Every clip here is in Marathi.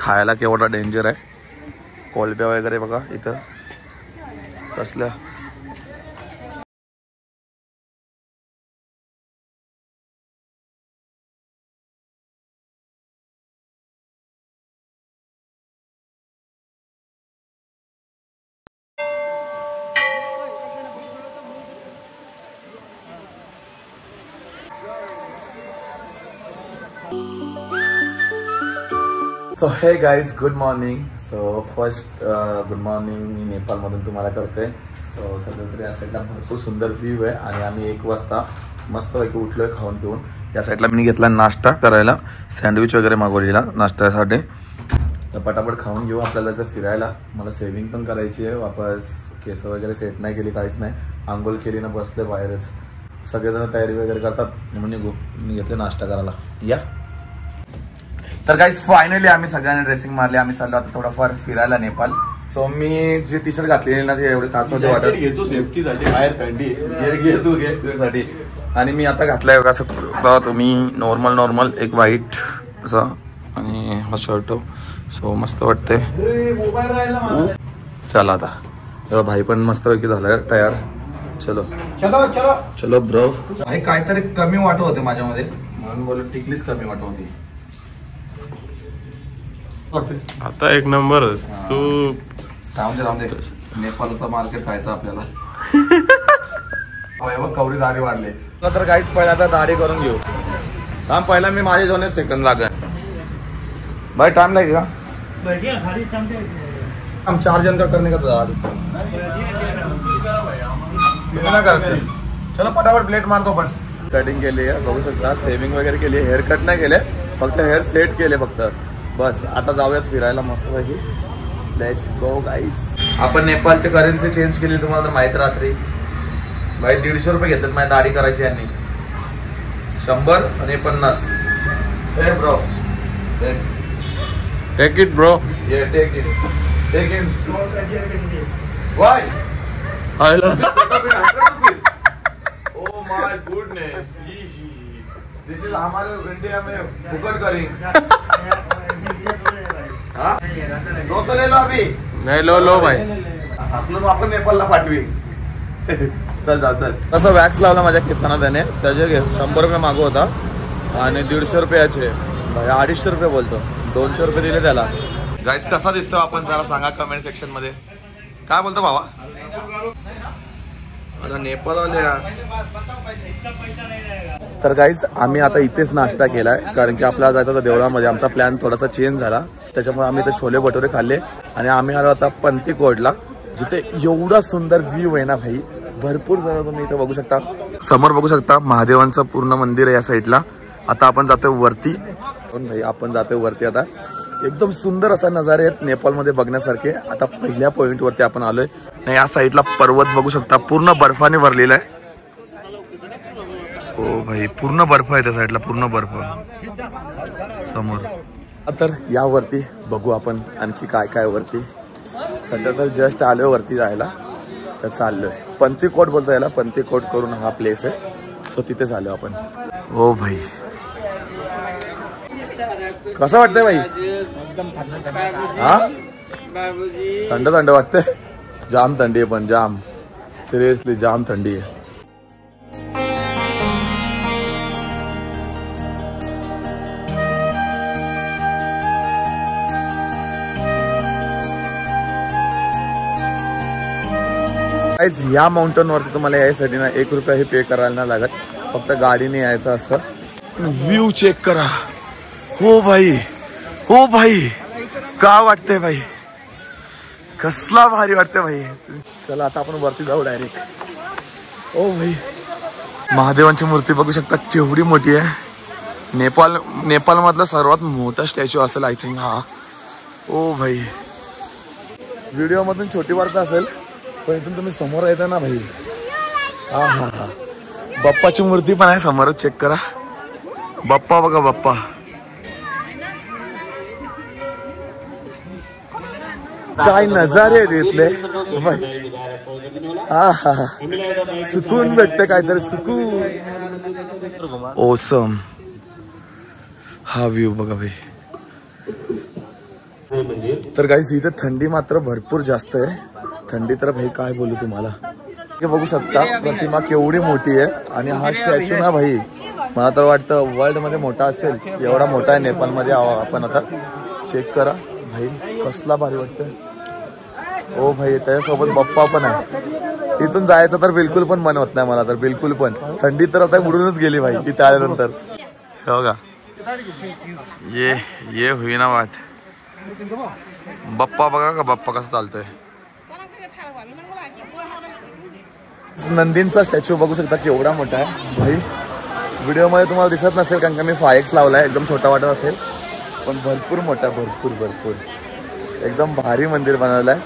खायला केवढा डेंजर आहे. कोलब्या वगैरे बघा इथं कसल्या. So hey guys good morning. So first good morning मी नेपाळमधून तुम्हाला करते. सो सध्या तरी या साईडला भरपूर सुंदर व्ह्यू आहे आणि आम्ही 1 वाजता मस्तपैकी उठलोय खाऊन पिऊन. या साईडला मी घेतला नाश्ता करायला, सँडविच वगैरे मागवलेला नाश्त्यासाठी. तर पटापट खाऊन घेऊ. आपल्याला जर फिरायला मला सेविंग पण करायची आहे. वापस केस वगैरे सेट नाही केली, काहीच नाही. आंघोळ केली ना बसले बाहेरच. सगळेजण तयारी वगैरे करतात म्हणून निघू. मी घेतले नाश्ता करायला या. तर गाईज फायनली आम्ही सगळ्यांनी ड्रेसिंग मारली. आम्ही चाललो आता थोडाफार फिरायला नेपाळ. सो मी जी टी शर्ट घातलेली ना ते एवढे खास मध्ये वाटत घेतो सेफ्टीसाठी. बाहेर थंडी घे तू घे तुझ्यासाठी. आणि मी आता घातलाय बघा असं तुम्ही नॉर्मल एक व्हाईट असा आणि हा शर्ट. सो मस्त वाटते. चला आता तेव्हा भाई पण मस्तपैकी झालाय तयार. चलो चलो चलो चलो ब्रो. भाई काहीतरी कमी वाटत होते माझ्यामध्ये म्हणून बोल टिकलीच कमी वाटत होती. आता एक नंबरच. तू राहून दे नेपाळचा मार्केट खायचं आपल्याला. कवरी दाढी वाढले तर काहीच पहिला आता दाढी करून घेऊ. थांब पहिला मी माझे 2 सेकंद लागेल. भाई टाइम लगेगा. हम 4 जन का करने का तो दाढ़ी कितना करते. चलो फटाफट प्लेट मार दो बस. कटिंग केली आहे बघू शकता. सेविंग वगैरे केली. हेअर कट नाही केले, फक्त हेअर सेट केले फक्त बस. आता जाऊयात फिरायला मस्तपैकी. लेट्स गो गाईस. आपण नेपाळची करन्सी चेंज केली तुम्हाला तर माहित रात्री. भाई 150 रुपये घेतात माझी दाढी करायची यांनी. 100 आणि 50. Hey bro take it bro. Yeah take it why. Oh my goodness. This is हमारे इंडिया में फुकट करेंगे. 200 ले लो अभी. नाही लो भाई. आपण नेपाळला पाठवी. चल जाऊ चल. तसं वॅक्स लावला माझ्या केसांना त्याने. त्याचे 100 रुपये मागू होता आणि 150 रुपयाचे 250 रुपये बोलतो. 200 रुपये दिले त्याला. गाईज कसा दिसतो आपण जरा सांगा कमेंट सेक्शन मध्ये. काय बोलतो भावा. आता नेपाळ आले. तर गाईज आम्ही आता इथेच नाश्ता केलाय कारण की आपल्याला जायचं होतं देवळामध्ये. आमचा प्लॅन थोडासा चेंज झाला त्याच्यामुळे आम्ही इथे छोले भटुरे खाल्ले आणि आम्ही आलो आता पंतीकोडला जिथे एवढा सुंदर व्ह्यू आहे ना भाई. भरपूर जण तुम्ही इथे बघू शकता. समोर बघू शकता महादेवांचं पूर्ण मंदिर आहे या साईडला. आता आपण जातोय वरती. भाई आपण जातोय वरती. आता एकदम सुंदर असा नजारे आहेत नेपाळमध्ये बघण्यासारखे. आता पहिल्या पॉइंट वरती आपण आलोय. या साईडला पर्वत बघू शकता पूर्ण बर्फाने भरलेला आहे. हो भाई पूर्ण बर्फ आहे त्या साईडला. पूर्ण बर्फ समोर. तर यावरती बघू आपण आणखी काय काय वरती. सध्या तर जस्ट आलोय वरती जायला. तर चाललोय पंतीकोट बोलतो याला. पंतीकोट करून हा प्लेस आहे. सो तिथे चाललो आपण. ओ भाई कसं वाटतंय भाई. हा थंड थंड वाटतंय. जाम थंडी आहे पण जाम. सिरियसली जाम थंडी आहे. या माउंटेन वरती तुम्हाला यायसाठी ना 1 रुपयाही पे करायला नाही लागत. फक्त गाडीने यायचं असतं. व्ह्यू चेक करा. हो भाई का वाटतंय भाई. कसला भारी वाटतंय भाई. चला आता आपण वरती जाऊ डायरेक्ट. ओ भाई महादेवांची मूर्ती बघू शकता केवढी मोठी आहे. नेपाळ मधला सर्वात मोठा स्टॅच्यू असेल आय थिंक हा. ओ भाई व्हिडिओ मधून छोटी वाटत असेल पण इथून तुम्ही समोर येता ना भाई. हा बाप्पाची मूर्ती पण आहे समोरच. चेक करा बाप्पा बघा बाप्पा. काय नजारे आहेत इथले. सुकून भेटते काहीतरी सुकून. ओसम. हा व्ह्यू बघा भाई. तर गाईस इथे थंडी मात्र भरपूर जास्त आहे. थंडी तर भाई काय बोलू तुम्हाला. हे बघू शकता प्रतिमा केवढी मोठी आहे आणि हा स्टॅच्यू ना भाई मला तर वाटतं वर्ल्ड मध्ये मोठा असेल. एवढा मोठा आहे नेपाळ मध्ये. आपण आता चेक करा भाई कसला भारी वाटतंय. ओ भाई त्याच्यासोबत बाप्पा पण आहे. इथून जायचं तर बिलकुल पण मन होत नाही मला तर बिलकुल पण. थंडी तर आता उडूनच गेली भाई तिथे आल्यानंतर. हो का ये हुई ना बात. बाप्पा बघा का बाप्पा कसं चालतोय. नंदींचा स्टॅच्यू बघू शकता केवढा मोठा आहे भाई. व्हिडिओ मध्ये तुम्हाला दिसत नसेल कारण का मी 5x लावलाय. एकदम छोटा वाटत असेल पण भरपूर मोठा भरपूर एकदम भारी मंदिर बनवलंय.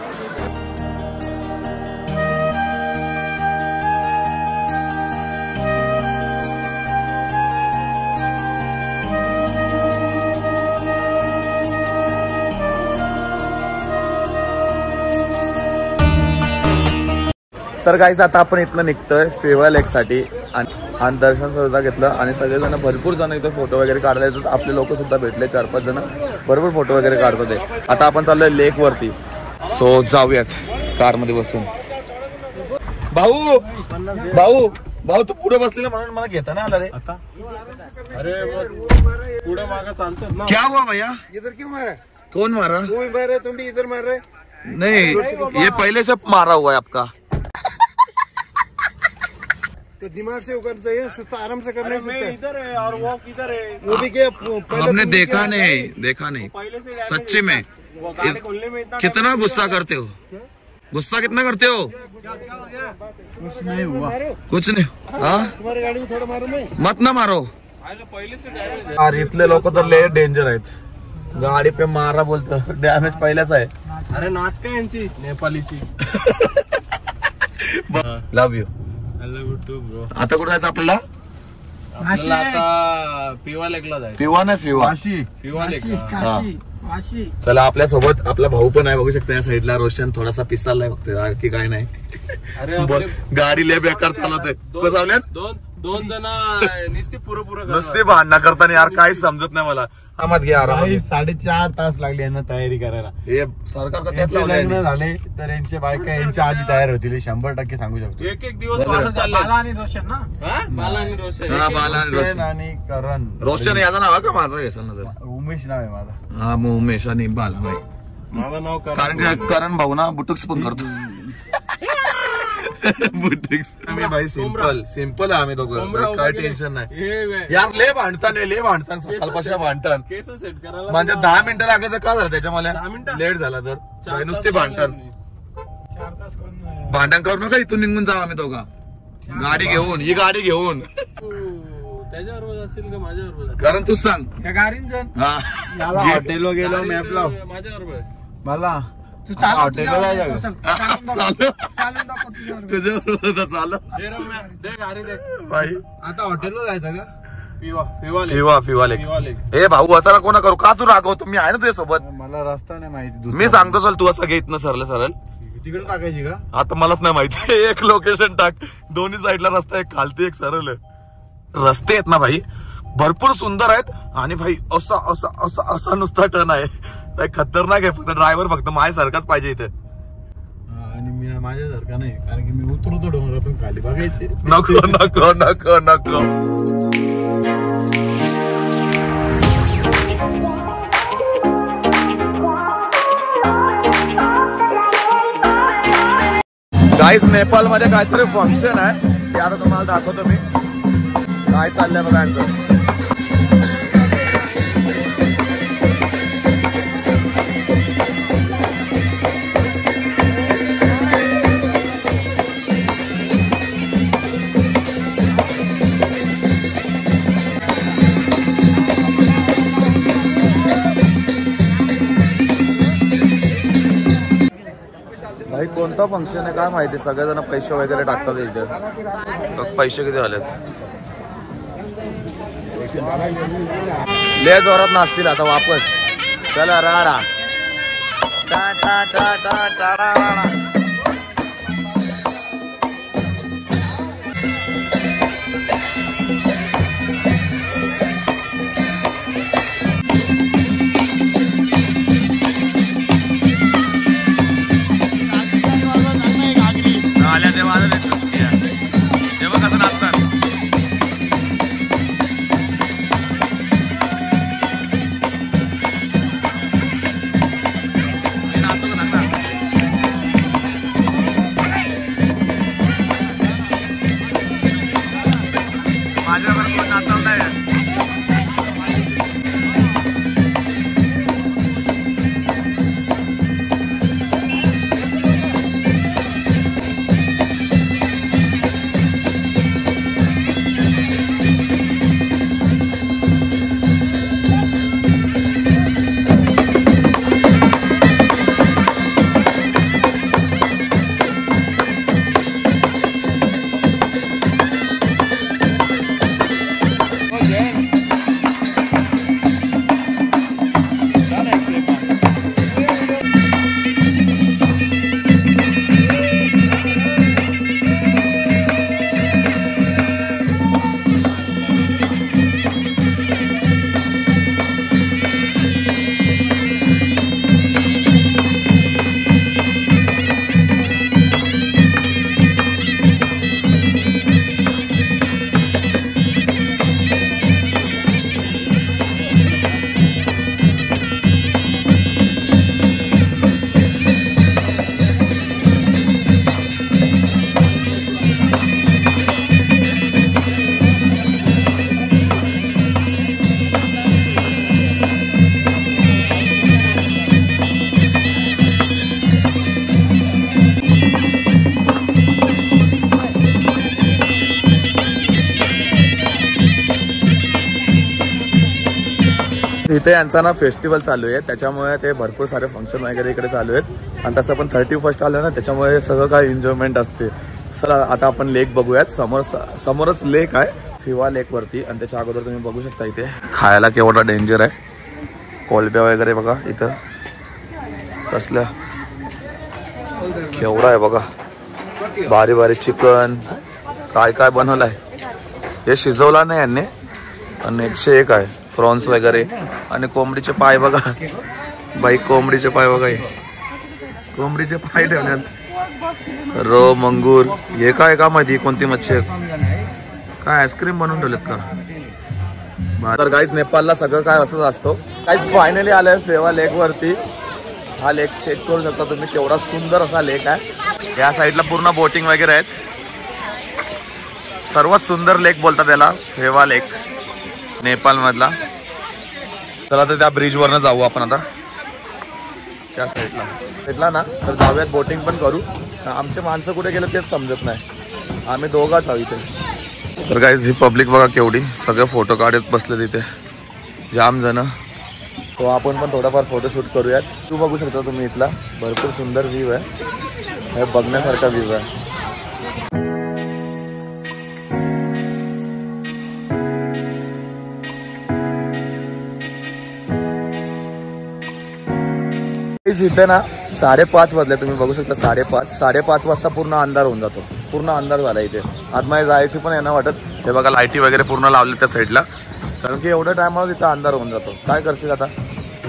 तर गाईज आता आपण इथनं निघतोय फेवा लेक साठी आणि दर्शन सुद्धा घेतलं आणि सगळेजण भरपूर जण इथं फोटो वगैरे काढले. आपले लोक सुद्धा भेटले 4-5 जण भरपूर फोटो वगैरे काढत होते. आता आपण चाललोय लेक वरती. सो जाऊयात कार मध्ये बसून. भाऊ भाऊ भाऊ तू पुढे बसलेला म्हणून मला घेता ना आला रे आता. अरे पुढे मागा चालतो ना. क्या हुआ भैया इधर क्यों मारा? कौन मारा? तू भी मार रहे, तुम भी इधर मार रहे. नहीं ये पहले से मारा हुआ है आपका. तो दिमाग से ऊपर चाहिए सुस्ता आराम से करना है. इधर है और वो किधर है. वो भी क्या हमने देखा नहीं सच्चे में. कितना गुस्सा करते हो. गुस्सा कितना करते हो. कुछ नहीं हुआ. कुछ नहीं. हाँ तुम्हारी गाड़ी में थोड़ा मारो. मैं मत ना मारो. अरे इथले लोक तर लय डेंजर आहेत. गाडी पे मारा बोलतो. डॅमेज पहिल्याच आहे. अरे नाटक आहे यांची नेपालीची. लव यू. ब्रो आता कुठे जायचं आपल्याला. आता पिवा लेकला जायचं. फिवा ना फिवा. पिवा लेक. चला आपल्या सोबत आपला भाऊ पण आहे बघू शकता या साईडला. रोशन थोडासा पिसालाय फक्त की काय नाही. अरे गाडी लय बेकार चालवते. दोन जण नुसती पुरं नुसते भांडणं करताना यार काहीच समजत नाही मला. आरामात घ्या आरामात. 4.5 तास लागले यांना तयारी करायला. हे सरकार का त्याच लग्न झाले तर यांचे बायका यांच्या आधी तयार होतील 100% सांगू शकतो. एक दिवस बाला आणि रोशन ना. बाला आणि रोशन. रोशन आणि करण. रोशन याचं नाव आहे का माझं घेसल ना जरा. उमेश नाव आहे माझा. हा मग उमेश आणि बाला भाई. माझं नाव कारण करण भाऊ ना बुटुक्स पण करतो. बुटिक्स भाई सिंपल आहे आम्ही दोघं. काय टेन्शन नाही यार. लय भांडतान सकाळपासून भांडतान. केस सेट करायला म्हणजे 10 मिनिटं लागले तर काय झालं त्याच्या मला लेट झाला तर नुसते भांडतान. 4 तास भांडण करू नका. इथून निघून जाऊ आम्ही दोघा गाडी घेऊन. ही गाडी घेऊन त्याच्याबरोबर असेल का माझ्याबरोबर. कारण तूच सांग. या गाडीन हॉटेलवर गेलो मॅप लाव. माझ्याबरोबर मला हॉटेलला जायचं. तुझ्याबरोबर चालू गाडी दे भाई. आता हॉटेलला जायचं का. फिवा लेक. ए भाऊ असं नको ना करू. का तू रागवतो. मी आहे ना तुझ्या सोबत. मला रस्ता नाही माहिती. मी सांगतो चल तू असं घेत ना सरळ तिकडे टाकायची का. आता मलाच नाही माहिती. एक लोकेशन टाक. दोन्ही साईडला रस्ता. एक खालती एक सरळ. रस्ते आहेत ना भाई भरपूर सुंदर आहेत. आणि भाई असा नुसता टर्न आहे. खतरनाक आहे. फक्त ड्रायव्हर फक्त माझ्यासारखाच पाहिजे इथे. आणि मी माझ्यासारखा नाही कारण की मी उतरतो डोंगरातून खाली बघायचे. नको नको नको नको. गाईज नेपाळ मध्ये काहीतरी फंक्शन आहे ते आता तुम्हाला दाखवतो मी. काय चाललंय बघा यांचं. भाई कोणता फंक्शन आहे काय माहिती. सगळेजण पैसे वगैरे टाकतात इथे. पैसे किती झालेत. लय जोरात नाचतील आता वापस. चला राडा टा टा टा टा टा. इथे यांचा ना फेस्टिवल चालू आहे, त्याच्यामुळे ते भरपूर सारे फंक्शन वगैरे इकडे चालू आहेत. आणि तसं पण 31st आलं ना, त्याच्यामुळे सगळं काय एन्जॉयमेंट असते. चला आता आपण लेक बघूयात. समोरच लेक आहे, फिवा लेक वरती. आणि त्याच्या अगोदर तुम्ही बघू शकता इथे खायला केवढा डेंजर आहे. कोलब्या वगैरे बघा इथं कसल्या, केवढा आहे बघा. बारी बारी चिकन काय काय बनवलंय. हे शिजवला नाही यांनी, आणि 101 आहे. प्रॉन्स वगैरे आणि कोंबडीचे पाय बघा बाई, कोंबडीचे पाय बघा, कोंबडीचे पाय ठेवण्यात. रो मंगूर हे काय का माहिती कोणती मच्छी आहे, काय आईस्क्रीम बनवून ठेवलेत का. तर गाईज नेपाळला सगळं काय असंच असतो. गाईज फायनली आलंय फेवा लेक वरती. हा लेक चेक करू शकता तुम्ही, केवढा सुंदर असा लेक आहे. या साईडला पूर्ण बोटिंग वगैरे आहेत. सर्वात सुंदर लेक बोलतात त्याला, फेवा लेक नेपाळ मधला. चला तर त्या ब्रिज वरनं जाऊ आपण आता त्या साईडला. भेटला ना तर जाऊयात, बोटिंग पण करू. आमचे माणसं कुठे गेले तेच समजत नाही, आम्ही दोघाच आहोत इथे. तर गाईज ही पब्लिक बघा केवढी, सगळे फोटो काढत बसले तिथे जाम जण. तो आपण पण थोडाफार फोटोशूट करूयात. तू बघू शकता तुम्ही इथला भरपूर सुंदर व्ह्यू आहे, बघण्यासारखा व्ह्यू आहे. इथे ना 5:30 वाजले, तुम्ही बघू शकता 5:30 वाजता पूर्ण अंधार होऊन जातो. पूर्ण अंधार झाला इथे. आतमध्ये जायची पण आहे ना वाटत. हे बघा लाईटी वगैरे पूर्ण लावले त्या साईडला, कारण की एवढ्या टायमावर इथं अंधार होऊन जातो. काय करशील आता,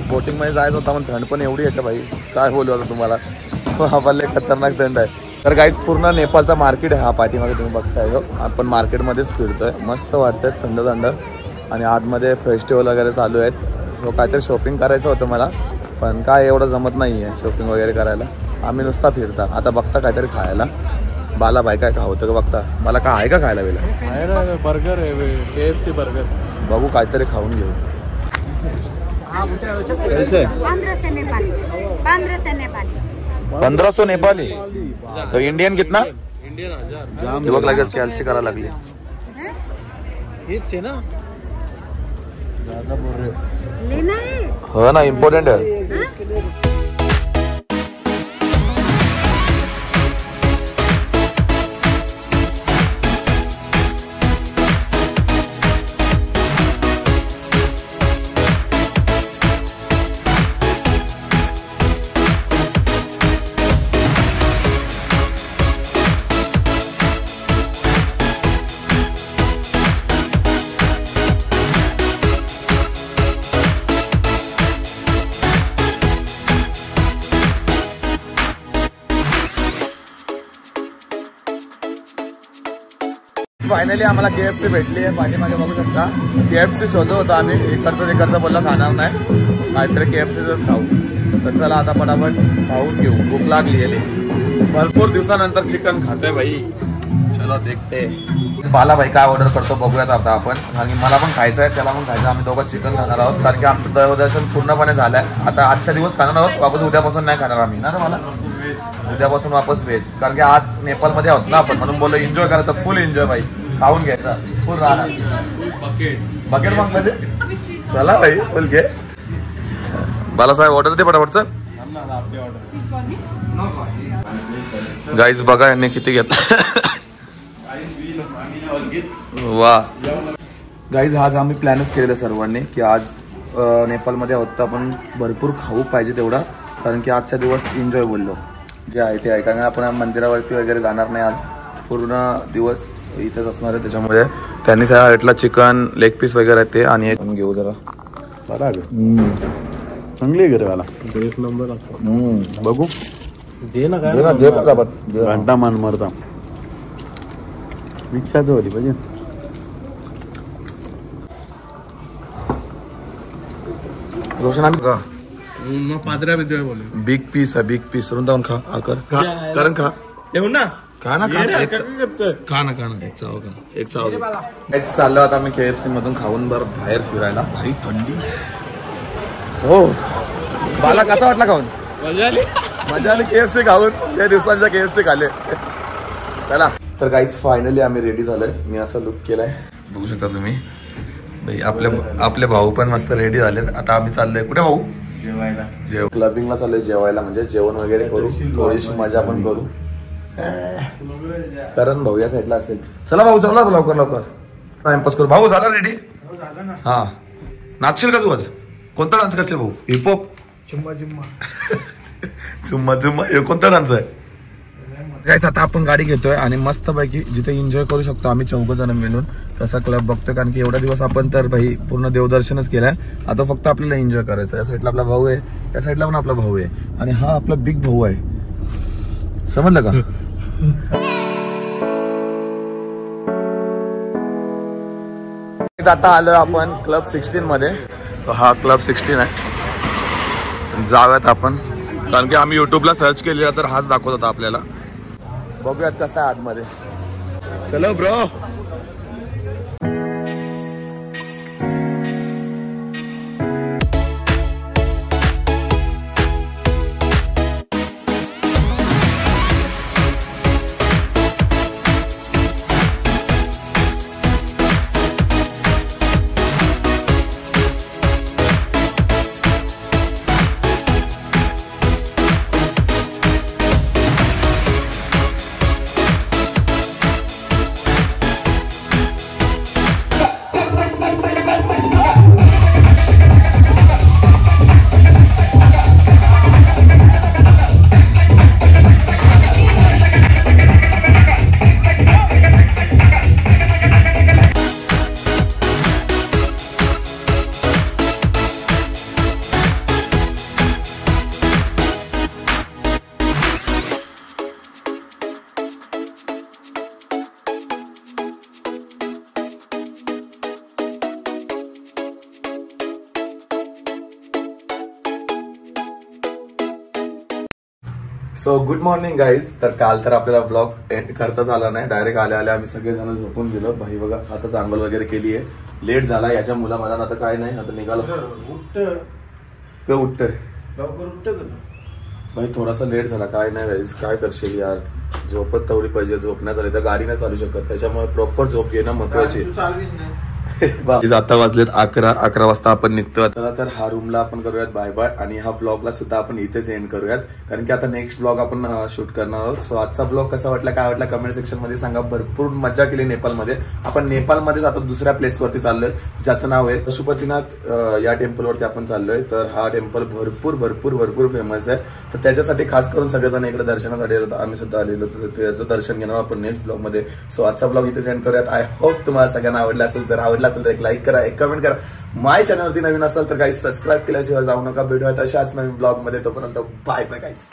बोटिंग मध्ये जायचं होता पण थंड पण एवढी येतं भाई, काय बोलू आता तुम्हाला. आम्हाला खतरनाक थंड आहे. तर गाईज पूर्ण नेपाळचा मार्केट आहे हा पाठीमागे तुम्ही बघताय. आपण मार्केटमध्येच फिरतोय, मस्त वाटतंय थंड थंड. आणि आतमध्ये फेस्टिवल वगैरे चालू आहेत. सो काहीतरी शॉपिंग करायचं होतं मला, पण काय एवढं जमत नाही आहे शॉपिंग वगैरे करायला. आम्ही नुसता फिरता. आता बघता काहीतरी खायला. बाला भाई काय होतं का बघता, मला काय आहे का खायला वेळेला. बर्गर आहे, KFC बर्गर. बघू काहीतरी खाऊन घेऊ. 1500 नेपाली. तो इंडियन कितना, इंडियन 1000. बघ लगेच कॅल्सी करायला लागली. हेच आहे ना, हो ना, इम्पॉर्टंट आहे. फायनली आम्हाला KFC भेटली आहे. पाठीमागे बघू शकता. KFC शोधत होतो आम्ही, इकडचं बोलला खाणार नाही, काहीतरी KFCच खाऊ. तर चला आता पटापट खाऊन घेऊ, भूक लागली आहे. भरपूर दिवसानंतर चिकन खाते भाई. चलो देखते. बाला भाई काय ऑर्डर करतो बघूयात आता आपण, कारण मला पण खायचं आहे, त्याला पण खायचं. आम्ही दोघं चिकन खाणार आहोत, कारण की आमचं देवदर्शन पूर्णपणे झालं आहे. आता आजच्या दिवस खाणार आहोत, वापस उद्यापासून नाही खाणार आम्ही ना. मला उद्यापासून वापस व्हेज, कारण की आज नेपाळमध्ये आहोत ना आपण, म्हणून बोललो एन्जॉय करायचं, फुल एन्जॉय भाई. खाऊन घ्यायचा फुल राहणार. बकेट मागसाठी चला भाई फुल घे. बालासाहेब ऑर्डर दे पटापट. चल गाईज बघा यांनी किती घेतला. वा गाईज आज आम्ही प्लॅनच केलेलं सर्वांनी की आज नेपाळमध्ये आहोत तर आपण भरपूर खाऊ पाहिजे तेवढा, कारण की आजच्या दिवस एन्जॉय बोललो जे आहे ते आहे. कारण आपण मंदिरावरती वगैरे जाणार नाही आज, पूर्ण दिवस इथेच असणार आहे. त्याच्यामुळे त्यांनी सांगितलं चिकन लेग पीस वगैरे आहे ते, आणि हे घेऊ जरा. चांगली आहे घरवाला, एक नंबर. बघू जे ना काय घंटा मान मारता इच्छा तर होती पाहिजे. रोशन आम्ही का पादऱ्या बिद्ऱ्या बोले बिग पीस है, बिग पीस रुंदावून खा. करण खा येऊन ना, खा ना, खा ना, एक चाव का, एक चाव. चाललो आता आम्ही KFC मधून खाऊन बाहेर फिरायला. भाई थंडी हो. बाला कसा वाटला खाऊन? मजा आली KFC खाऊन, त्या दिवसांच्या KFC खाल्ले. चला तर गाईज फायनली आम्ही रेडी झालोय. मी असा लुक केलाय बघू शकता तुम्ही. भाई आपले भाऊ पण मस्त रेडी झालेत. आता आम्ही चाललोय कुठे भाऊ? जेवायला. क्लबिंगला चाललोय जेवायला, म्हणजे जेवण वगैरे करू, थोडीशी मजा पण करू. करण भाऊ या साईडला असेल. चला भाऊ चला लवकर लवकर टाइमपास करू. भाऊ झाला रेडी? हा. नाचशील का तू आज? कोणता डान्स करशील भाऊ? हिपहॉप? चुम्मा चुम्मा. चुम्मा चुम्मा हे कोणता डान्स आहे? गाईस आता आपण गाडी घेतोय आणि मस्त पैकी जिथे एन्जॉय करू शकतो आम्ही 4 जण मिळून तसा क्लब बघतोय. कारण की एवढा दिवस आपण तर भाई पूर्ण देवदर्शनच केलंय. आता फक्त आपल्याला एन्जॉय करायचं. या साईडला आपला भाऊ आहे, त्या साईडला पण आपला भाऊ आहे आणि हा आपला बिग भाऊ आहे. समजलं का? आता आलोय आपण क्लब 16 मध्ये. सो हा क्लब 16 आहे. जाऊयात आपण, कारण की आम्ही युट्यूबला सर्च केलेला तर हाच दाखवत होता आपल्याला. बघूयात कसा आहे आतमध्ये. चलो bro. So good morning guys. तर काल तर आपल्याला ब्लॉग एंड करताच आला नाही. डायरेक्ट आले आम्ही सगळेजण झोपून गेलो. भाई बघा आता चांगल वगैरे केली आहे. लेट झाला याच्या मुला मला आता काय नाही. आता निघालो. उठतंय भाई थोडासा लेट झाला. काय नाही गाईज काय करशील यार. झोपत तेवढी पाहिजे. झोप नाही झाली तर गाडी नाही चालू शकत. त्याच्यामुळे प्रॉपर झोप घेणं महत्वाची. आता वाजलेत 11 वाजता आपण निघतो. तर हा रूमला आपण करूयात बाय बाय आणि हा ब्लॉगला सुद्धा आपण इथेच एंड करूयात. कारण की आता नेक्स्ट ब्लॉग आपण शूट करणार आहोत. सो आजचा ब्लॉग कसा वाटला काय वाटला कमेंट सेक्शन मध्ये सांगा. भरपूर मजा केली नेपाळमध्ये. आपण नेपाळमध्येच आता दुसऱ्या प्लेसवरती चाललोय ज्याचं नाव आहे पशुपतीनाथ. या टेम्पलवरती आपण चाललोय. तर हा टेम्पल भरपूर भरपूर भरपूर फेमस आहे. तर त्याच्यासाठी खास करून सगळेजण इकडे दर्शनासाठी येतात. आम्ही सुद्धा आलेलो त्याचं दर्शन घेणार आपण नेक्स्ट ब्लॉग मध्ये. सो आजचा ब्लॉग इथेच एंड करूयात. आय होप तुम्हाला सगळ्यांना आवडला असेल. जर आवडला असेल तर एक लाईक करा, एक कमेंट करा. माझ्या चॅनलवरती नवीन असेल तर काही सबस्क्राईब केल्याशिवाय जाऊ नका. भेटूया अशाच नवीन ब्लॉग मध्ये. तोपर्यंत बाय बाय गाईस.